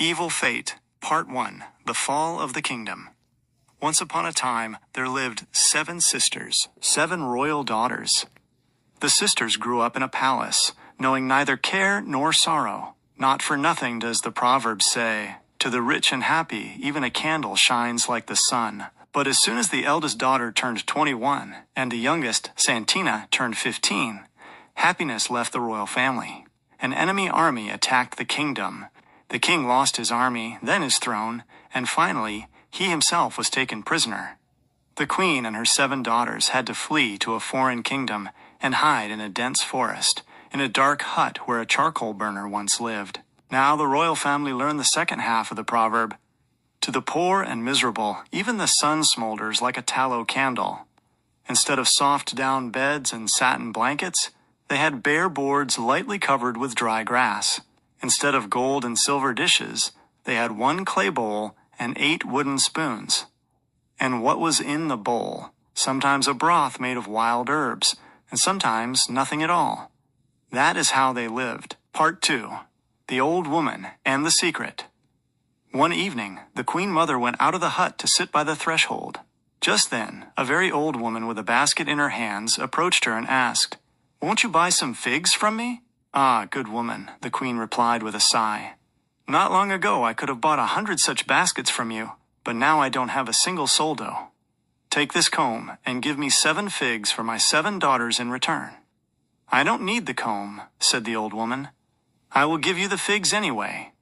Evil Fate, Part 1, The Fall of the Kingdom. Once upon a time, there lived 7 sisters, 7 royal daughters. The sisters grew up in a palace, knowing neither care nor sorrow. Not for nothing does the proverb say, "To the rich and happy, even a candle shines like the sun." But as soon as the eldest daughter turned 21, and the youngest, Santina, turned 15, happiness left the royal family. An enemy army attacked the kingdom. The king lost his army, then his throne, and finally, he himself was taken prisoner. The queen and her 7 daughters had to flee to a foreign kingdom and hide in a dense forest, in a dark hut where a charcoal burner once lived. Now the royal family learned the second half of the proverb. To the poor and miserable, even the sun smolders like a tallow candle. Instead of soft down beds and satin blankets, they had bare boards lightly covered with dry grass. Instead of gold and silver dishes, they had 1 clay bowl and 8 wooden spoons. And what was in the bowl? Sometimes a broth made of wild herbs, and sometimes nothing at all. That is how they lived. Part 2. The Old Woman and the Secret. One evening, the queen mother went out of the hut to sit by the threshold. Just then, a very old woman with a basket in her hands approached her and asked, "Won't you buy some figs from me?" "Ah, good woman," the queen replied with a sigh. "Not long ago I could have bought 100 such baskets from you, but now I don't have a single soldo. Take this comb and give me 7 figs for my 7 daughters in return." "I don't need the comb," said the old woman. "I will give you the figs anyway.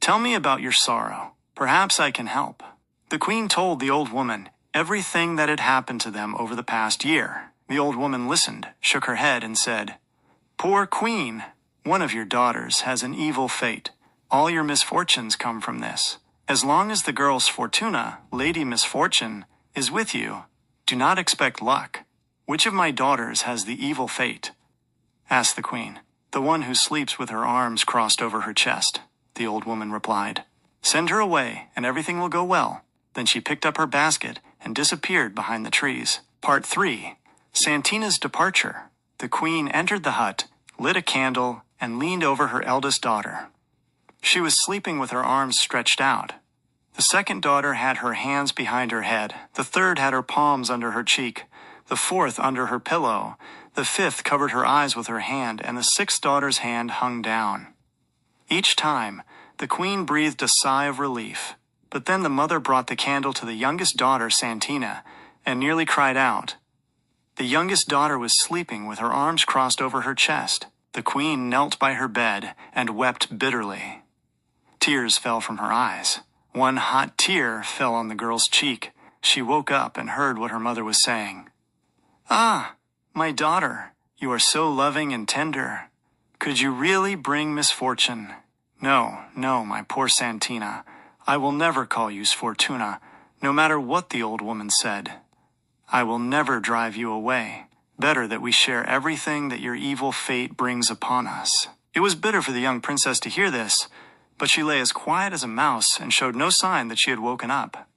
Tell me about your sorrow. Perhaps I can help." The queen told the old woman everything that had happened to them over the past year. The old woman listened, shook her head, and said, "Poor queen, one of your daughters has an evil fate. All your misfortunes come from this. As long as the girl's Fortuna, Lady Misfortune, is with you, do not expect luck. Which of my daughters has the evil fate?" asked the queen. "The one who sleeps with her arms crossed over her chest," the old woman replied. "Send her away, and everything will go well." Then she picked up her basket and disappeared behind the trees. Part 3. Santina's Departure. The queen entered the hut, lit a candle, and leaned over her eldest daughter. She was sleeping with her arms stretched out. The second daughter had her hands behind her head. The third had her palms under her cheek. The fourth under her pillow. The fifth covered her eyes with her hand, and the 6th daughter's hand hung down. Each time, the queen breathed a sigh of relief. But then the mother brought the candle to the youngest daughter, Santina, and nearly cried out. The youngest daughter was sleeping with her arms crossed over her chest. The queen knelt by her bed and wept bitterly. Tears fell from her eyes. One hot tear fell on the girl's cheek. She woke up and heard what her mother was saying. "Ah, my daughter, you are so loving and tender. Could you really bring misfortune?" No, my poor Santina. I will never call you Sfortuna, no matter what the old woman said. I will never drive you away. Better that we share everything that your evil fate brings upon us." It was bitter for the young princess to hear this, but she lay as quiet as a mouse and showed no sign that she had woken up.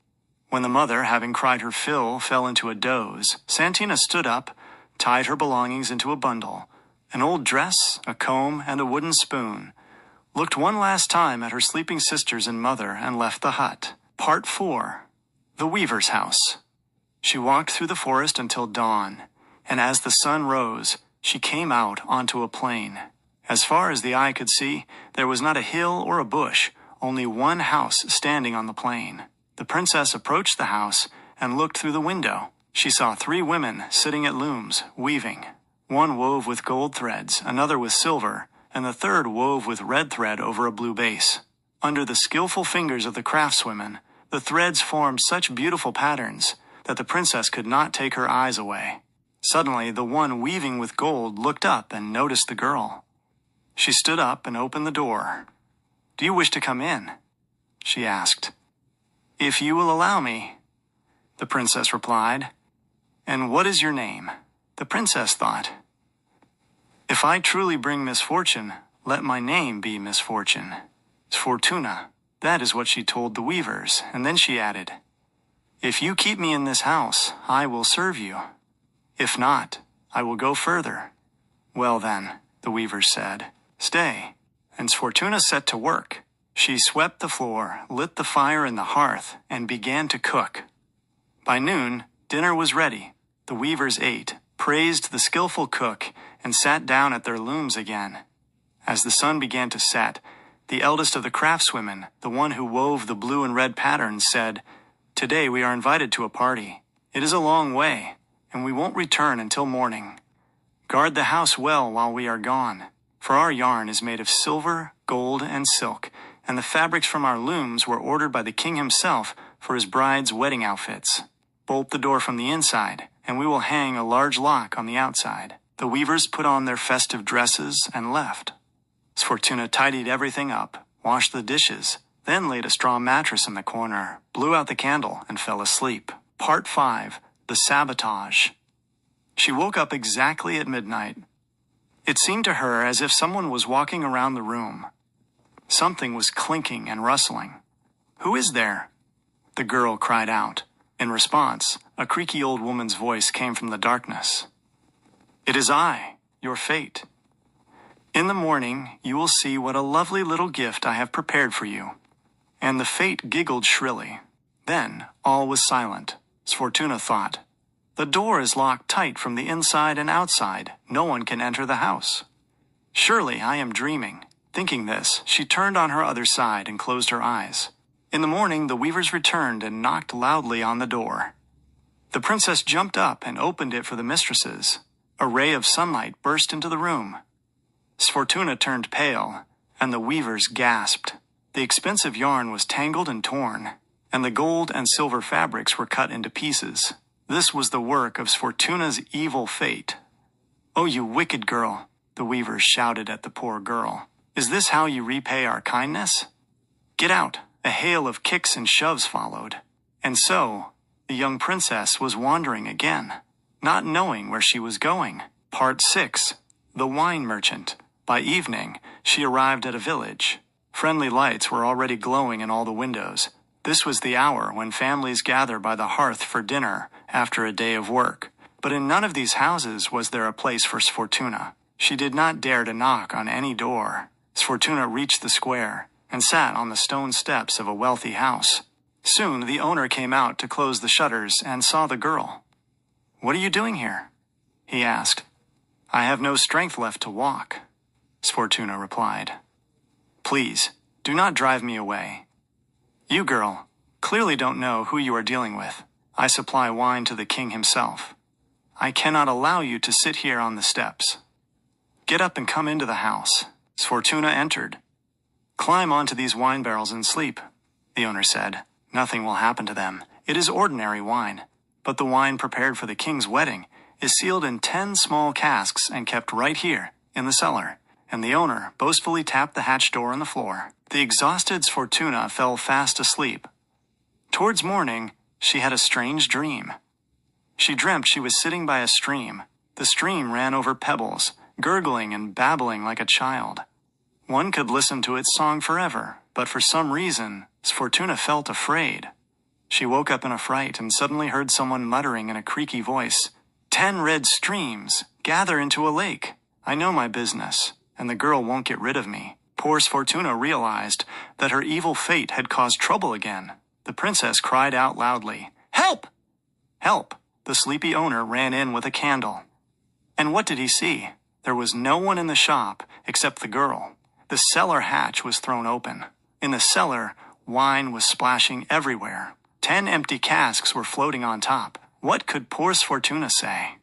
When the mother, having cried her fill, fell into a doze, Santina stood up, tied her belongings into a bundle, an old dress, a comb, and a wooden spoon, looked one last time at her sleeping sisters and mother, and left the hut. Part 4. The Weaver's House. She walked through the forest until dawn, and as the sun rose, she came out onto a plain. As far as the eye could see, there was not a hill or a bush, only one house standing on the plain. The princess approached the house and looked through the window. She saw 3 women sitting at looms, weaving. One wove with gold threads, another with silver, and the third wove with red thread over a blue base. Under the skillful fingers of the craftswomen, the threads formed such beautiful patterns that the princess could not take her eyes away. Suddenly, the one weaving with gold looked up and noticed the girl. She stood up and opened the door. "Do you wish to come in?" she asked. "If you will allow me," the princess replied. "And what is your name?" The princess thought, "If I truly bring misfortune, let my name be Misfortune. Sfortuna." That is what she told the weavers, and then she added, "If you keep me in this house, I will serve you. If not, I will go further." "Well then," the weavers said, "stay." And Sfortuna set to work. She swept the floor, lit the fire in the hearth, and began to cook. By noon, dinner was ready. The weavers ate, praised the skillful cook, and sat down at their looms again. As the sun began to set, the eldest of the craftswomen, the one who wove the blue and red patterns, said, "Today we are invited to a party. It is a long way, and we won't return until morning. Guard the house well while we are gone, for our yarn is made of silver, gold, and silk, and the fabrics from our looms were ordered by the king himself for his bride's wedding outfits. Bolt the door from the inside, and we will hang a large lock on the outside." The weavers put on their festive dresses and left. Sfortuna tidied everything up, washed the dishes, then laid a straw mattress in the corner, blew out the candle, and fell asleep. Part 5. The Sabotage. She woke up exactly at midnight. It seemed to her as if someone was walking around the room. Something was clinking and rustling. "Who is there?" the girl cried out. In response, a creaky old woman's voice came from the darkness. "It is I, your fate. In the morning, you will see what a lovely little gift I have prepared for you." And the fate giggled shrilly. Then all was silent. Sfortuna thought, "The door is locked tight from the inside and outside. No one can enter the house. Surely I am dreaming." Thinking this, she turned on her other side and closed her eyes. In the morning, the weavers returned and knocked loudly on the door. The princess jumped up and opened it for the mistresses. A ray of sunlight burst into the room. Sfortuna turned pale, and the weavers gasped. The expensive yarn was tangled and torn, and the gold and silver fabrics were cut into pieces. This was the work of Sfortuna's evil fate. "Oh, you wicked girl," the weavers shouted at the poor girl. "Is this how you repay our kindness? Get out." A hail of kicks and shoves followed. And so, the young princess was wandering again, not knowing where she was going. Part 6. The Wine Merchant. By evening, she arrived at a village. Friendly lights were already glowing in all the windows. This was the hour when families gather by the hearth for dinner after a day of work. But in none of these houses was there a place for Sfortuna. She did not dare to knock on any door. Sfortuna reached the square and sat on the stone steps of a wealthy house. Soon the owner came out to close the shutters and saw the girl. "What are you doing here?" he asked. "I have no strength left to walk," Sfortuna replied. "Please, do not drive me away. You, girl, clearly don't know who you are dealing with. I supply wine to the king himself. I cannot allow you to sit here on the steps. Get up and come into the house." Sfortuna entered. "Climb onto these wine barrels and sleep," the owner said. "Nothing will happen to them. It is ordinary wine. But the wine prepared for the king's wedding is sealed in 10 small casks and kept right here, in the cellar." And the owner boastfully tapped the hatch door on the floor. The exhausted Sfortuna fell fast asleep. Towards morning, she had a strange dream. She dreamt she was sitting by a stream. The stream ran over pebbles, gurgling and babbling like a child. One could listen to its song forever, but for some reason, Sfortuna felt afraid. She woke up in a fright and suddenly heard someone muttering in a creaky voice, "10 red streams, gather into a lake. I know my business, and the girl won't get rid of me." Poor Sfortuna realized that her evil fate had caused trouble again. The princess cried out loudly, "Help! Help!" The sleepy owner ran in with a candle. And what did he see? There was no one in the shop except the girl. The cellar hatch was thrown open. In the cellar, wine was splashing everywhere. 10 empty casks were floating on top. What could poor Sfortuna say?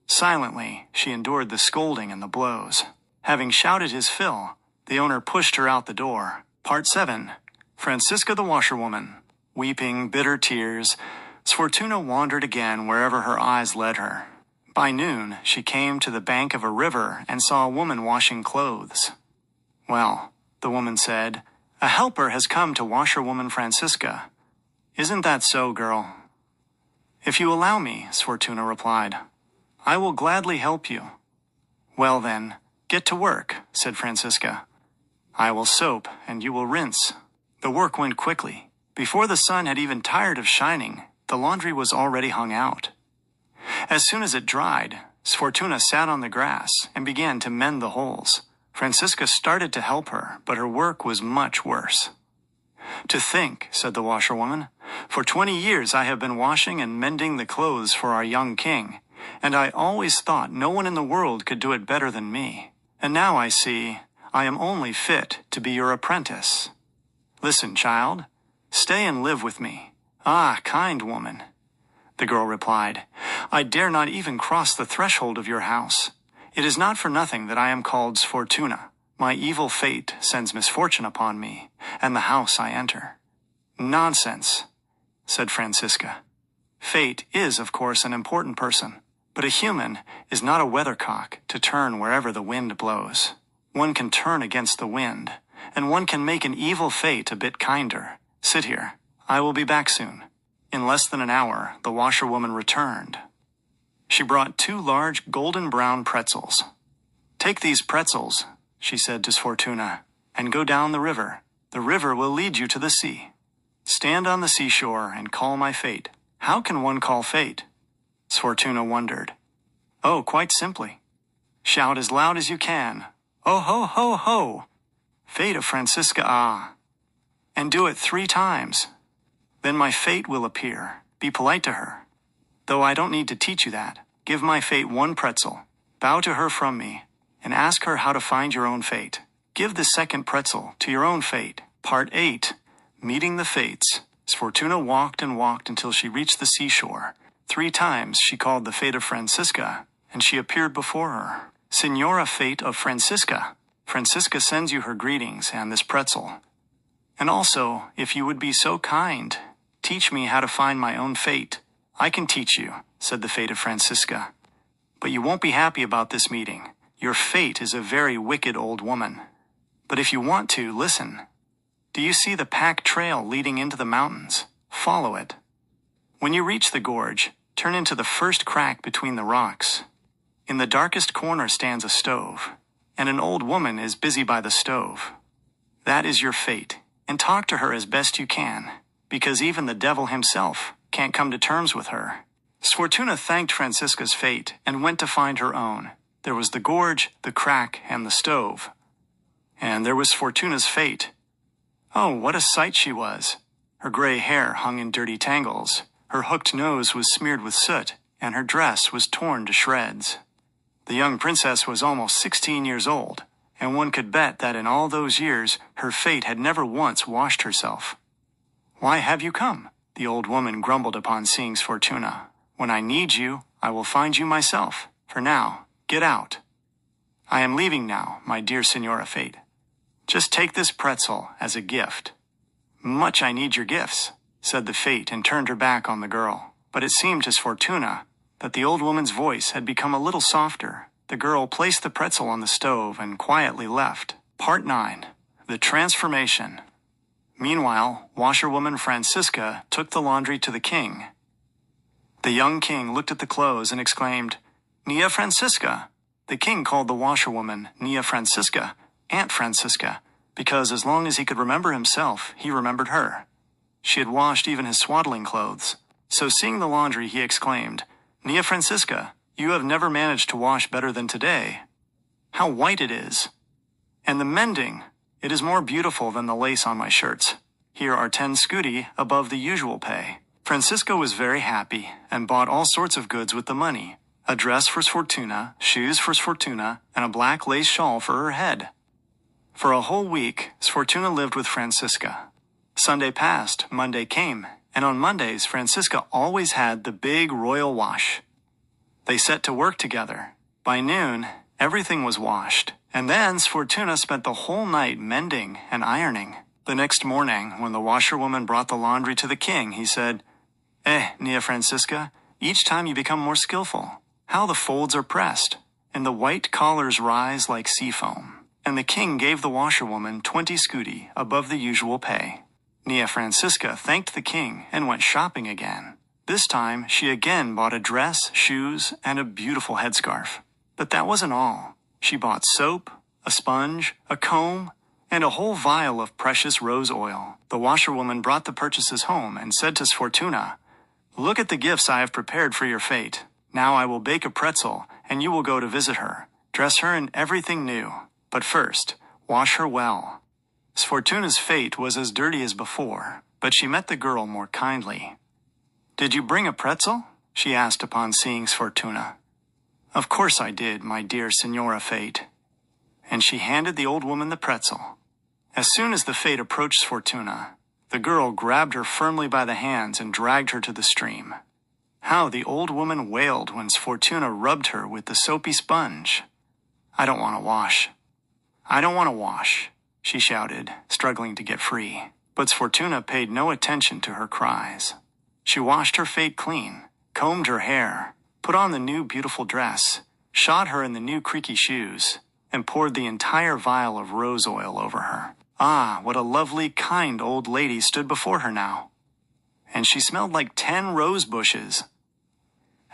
Silently, she endured the scolding and the blows. Having shouted his fill, the owner pushed her out the door. Part 7. Francisca the Washerwoman. Weeping bitter tears, Sfortuna wandered again wherever her eyes led her. By noon, she came to the bank of a river and saw a woman washing clothes. "Well," the woman said, "a helper has come to Washerwoman Francisca. Isn't that so, girl?" "If you allow me," Sfortuna replied, "I will gladly help you." "Well then, get to work," said Francisca. "I will soap and you will rinse." The work went quickly. Before the sun had even tired of shining, the laundry was already hung out. As soon as it dried, Sfortuna sat on the grass and began to mend the holes. Francisca started to help her, but her work was much worse. "To think," said the washerwoman, "for 20 years I have been washing and mending the clothes for our young king, and I always thought no one in the world could do it better than me. And now I see I am only fit to be your apprentice. Listen, child, stay and live with me." "Ah, kind woman," the girl replied, "I dare not even cross the threshold of your house. It is not for nothing that I am called Sfortuna. My evil fate sends misfortune upon me, and the house I enter." "Nonsense," said Francisca. "Fate is, of course, an important person, but a human is not a weathercock to turn wherever the wind blows. One can turn against the wind, and one can make an evil fate a bit kinder. Sit here. I will be back soon." In less than an hour, the washerwoman returned. She brought 2 large golden-brown pretzels. "Take these pretzels," she said to Sfortuna, "and go down the river. The river will lead you to the sea. Stand on the seashore and call my fate." "How can one call fate?" Sfortuna wondered. "Oh, quite simply. Shout as loud as you can, 'Oh ho ho ho! Fate of Francisca ah!' and do it 3 times. Then my fate will appear. Be polite to her. Though I don't need to teach you that. Give my fate 1 pretzel. Bow to her from me, and ask her how to find your own fate. Give the 2nd pretzel to your own fate." Part 8. Meeting the Fates. Sfortuna walked and walked until she reached the seashore. 3 times she called the fate of Francisca, and she appeared before her. "Signora Fate of Francisca, Francisca sends you her greetings and this pretzel. And also, if you would be so kind, teach me how to find my own fate." "I can teach you," said the fate of Francisca. "But you won't be happy about this meeting. Your fate is a very wicked old woman. But if you want to, listen. Do you see the packed trail leading into the mountains? Follow it. When you reach the gorge, turn into the first crack between the rocks. In the darkest corner stands a stove, and an old woman is busy by the stove. That is your fate, and talk to her as best you can, because even the devil himself can't come to terms with her." Sfortuna thanked Francisca's fate and went to find her own. There was the gorge, the crack, and the stove. And there was Sfortuna's fate. Oh, what a sight she was! Her gray hair hung in dirty tangles, her hooked nose was smeared with soot, and her dress was torn to shreds. The young princess was almost 16 years old, and one could bet that in all those years her fate had never once washed herself. "Why have you come?" the old woman grumbled upon seeing Sfortuna. "When I need you, I will find you myself. For now, get out." "I am leaving now, my dear Signora Fate. Just take this pretzel as a gift." "Much I need your gifts," said the fate, and turned her back on the girl. But it seemed to Sfortuna that the old woman's voice had become a little softer. The girl placed the pretzel on the stove and quietly left. Part 9. The Transformation. Meanwhile, washerwoman Francisca took the laundry to the king. The young king looked at the clothes and exclaimed, "Nia Francisca!" The king called the washerwoman Nia Francisca, Aunt Francisca, because as long as he could remember himself, he remembered her. She had washed even his swaddling clothes. So seeing the laundry, he exclaimed, "Nia Francisca, you have never managed to wash better than today. How white it is! And the mending, it is more beautiful than the lace on my shirts. Here are 10 scudi above the usual pay." Francisca was very happy and bought all sorts of goods with the money. A dress for Sfortuna, shoes for Sfortuna, and a black lace shawl for her head. For a whole week, Sfortuna lived with Francisca. Sunday passed, Monday came, and on Mondays, Francisca always had the big royal wash. They set to work together. By noon, everything was washed, and then Sfortuna spent the whole night mending and ironing. The next morning, when the washerwoman brought the laundry to the king, he said, Nia Francisca, each time you become more skillful. How the folds are pressed, and the white collars rise like sea foam." And the king gave the washerwoman 20 scudi above the usual pay. Nia Francisca thanked the king and went shopping again. This time, she again bought a dress, shoes, and a beautiful headscarf. But that wasn't all. She bought soap, a sponge, a comb, and a whole vial of precious rose oil. The washerwoman brought the purchases home and said to Sfortuna, "Look at the gifts I have prepared for your fate. Now I will bake a pretzel, and you will go to visit her. Dress her in everything new. But first, wash her well." Sfortuna's fate was as dirty as before, but she met the girl more kindly. "Did you bring a pretzel?" she asked upon seeing Sfortuna. "Of course I did, my dear Signora Fate." And she handed the old woman the pretzel. As soon as the Fate approached Sfortuna, the girl grabbed her firmly by the hands and dragged her to the stream. How the old woman wailed when Sfortuna rubbed her with the soapy sponge. "I don't want to wash. I don't want to wash," she shouted, struggling to get free. But Sfortuna paid no attention to her cries. She washed her Fate clean, combed her hair, put on the new beautiful dress, shod her in the new creaky shoes, and poured the entire vial of rose oil over her. Ah, what a lovely, kind old lady stood before her now. And she smelled like 10 rose bushes.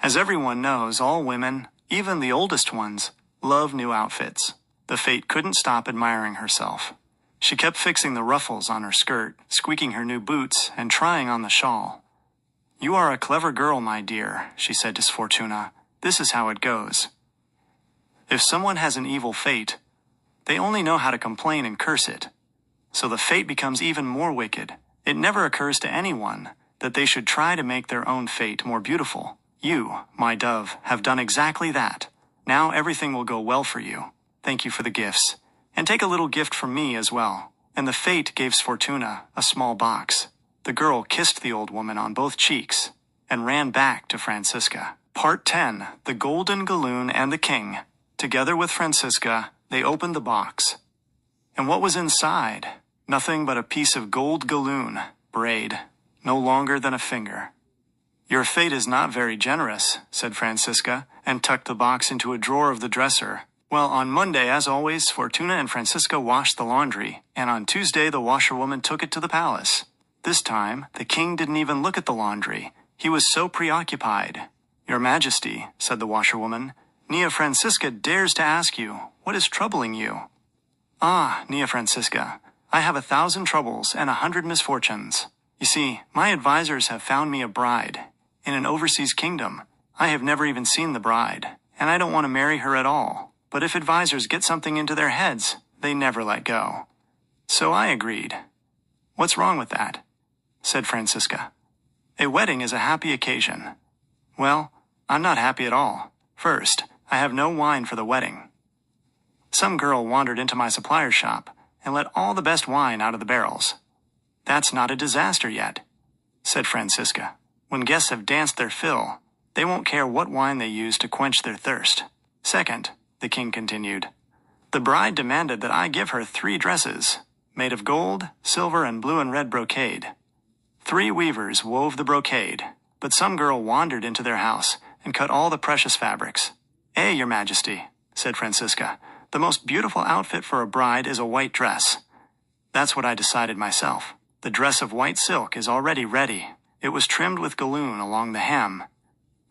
As everyone knows, all women, even the oldest ones, love new outfits. The Fate couldn't stop admiring herself. She kept fixing the ruffles on her skirt, squeaking her new boots, and trying on the shawl. "You are a clever girl, my dear," she said to Sfortuna. "This is how it goes. If someone has an evil fate, they only know how to complain and curse it. So the fate becomes even more wicked. It never occurs to anyone that they should try to make their own fate more beautiful. You, my dove, have done exactly that. Now everything will go well for you. Thank you for the gifts. And take a little gift from me as well." And the Fate gave Sfortuna a small box. The girl kissed the old woman on both cheeks and ran back to Francisca. Part 10, The Golden Galloon and the King. Together with Francisca, they opened the box. And what was inside? Nothing but a piece of gold galloon, braid, no longer than a finger. "Your fate is not very generous," said Francisca, and tucked the box into a drawer of the dresser. Well, on Monday, as always, Fortuna and Francisca washed the laundry, and on Tuesday the washerwoman took it to the palace. This time, the king didn't even look at the laundry. He was so preoccupied. "Your Majesty," said the washerwoman, "Nia Francisca dares to ask you, what is troubling you?" "Ah, Nia Francisca, I have 1,000 troubles and 100 misfortunes. You see, my advisors have found me a bride in an overseas kingdom. I have never even seen the bride, and I don't want to marry her at all. But if advisors get something into their heads, they never let go. So I agreed." "What's wrong with that?" said Francisca. "A wedding is a happy occasion." "Well, I'm not happy at all. First, I have no wine for the wedding. Some girl wandered into my supplier's shop and let all the best wine out of the barrels." "That's not a disaster yet," said Francisca. "When guests have danced their fill, they won't care what wine they use to quench their thirst. Second," the king continued, "the bride demanded that I give her 3 dresses, made of gold, silver, and blue and red brocade. 3 weavers wove the brocade, but some girl wandered into their house and cut all the precious fabrics. Your Majesty," said Francisca, "the most beautiful outfit for a bride is a white dress. That's what I decided myself. The dress of white silk is already ready. It was trimmed with galloon along the hem.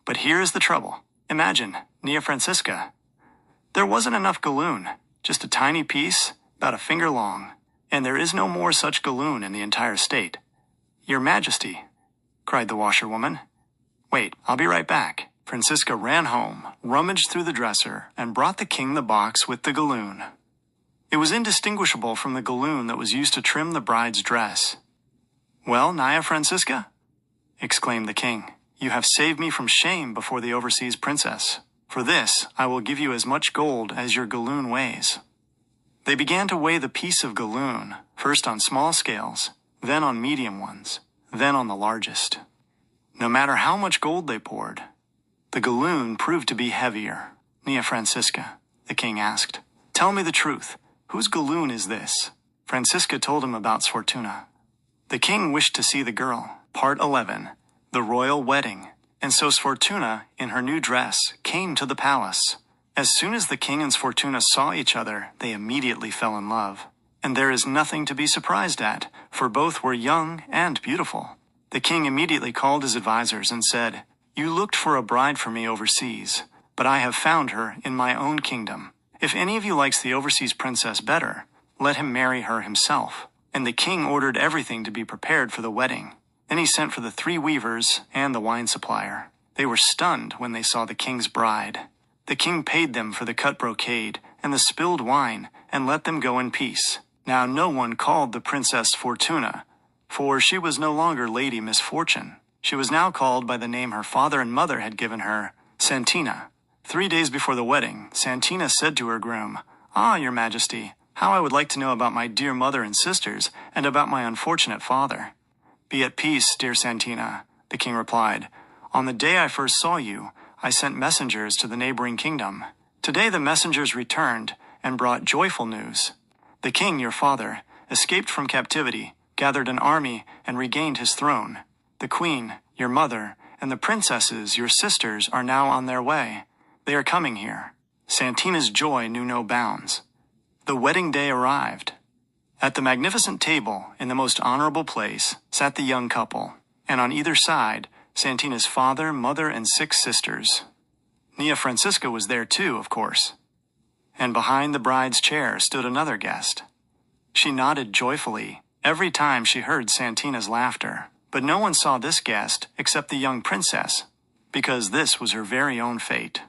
But here is the trouble. Imagine, Nia Francisca. There wasn't enough galloon, just a tiny piece, about a finger long, and there is no more such galloon in the entire state." "Your Majesty," cried the washerwoman. "Wait, I'll be right back." Francisca ran home, rummaged through the dresser, and brought the king the box with the galloon. It was indistinguishable from the galloon that was used to trim the bride's dress. "Well, Nia Francisca," exclaimed the king, "you have saved me from shame before the overseas princess. For this, I will give you as much gold as your galloon weighs." They began to weigh the piece of galloon, first on small scales, then on medium ones, then on the largest. No matter how much gold they poured, the galloon proved to be heavier. "Nia Francisca," the king asked, "tell me the truth. Whose galloon is this?" Francisca told him about Sfortuna. The king wished to see the girl. Part 11, The Royal Wedding. And so Sfortuna, in her new dress, came to the palace. As soon as the king and Sfortuna saw each other, they immediately fell in love. And there is nothing to be surprised at, for both were young and beautiful. The king immediately called his advisors and said, "You looked for a bride for me overseas, but I have found her in my own kingdom. If any of you likes the overseas princess better, let him marry her himself." And the king ordered everything to be prepared for the wedding. Then he sent for the 3 weavers and the wine supplier. They were stunned when they saw the king's bride. The king paid them for the cut brocade and the spilled wine and let them go in peace. Now no one called the Princess Fortuna, for she was no longer Lady Misfortune. She was now called by the name her father and mother had given her, Santina. 3 days before the wedding, Santina said to her groom, "Ah, your majesty, how I would like to know about my dear mother and sisters, and about my unfortunate father." "Be at peace, dear Santina," the king replied. "On the day I first saw you, I sent messengers to the neighboring kingdom. Today the messengers returned and brought joyful news. The king, your father, escaped from captivity, gathered an army, and regained his throne. The queen, your mother, and the princesses, your sisters, are now on their way. They are coming here." Santina's joy knew no bounds. The wedding day arrived. At the magnificent table, in the most honorable place, sat the young couple, and on either side, Santina's father, mother, and 6 sisters. Nia Francisca was there too, of course. And behind the bride's chair stood another guest. She nodded joyfully every time she heard Santina's laughter, but no one saw this guest except the young princess, because this was her very own fate.